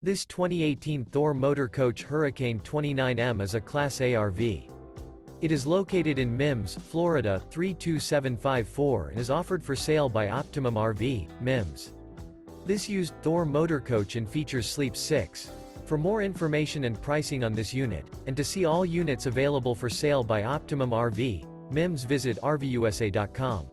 This 2018 Thor Motor Coach Hurricane 29M is a Class A RV. It is located in Mims, Florida 32754 and is offered for sale by Optimum RV, Mims. This used Thor Motor Coach and features Sleep 6. For more information and pricing on this unit, and to see all units available for sale by Optimum RV, Mims, visit RVUSA.com.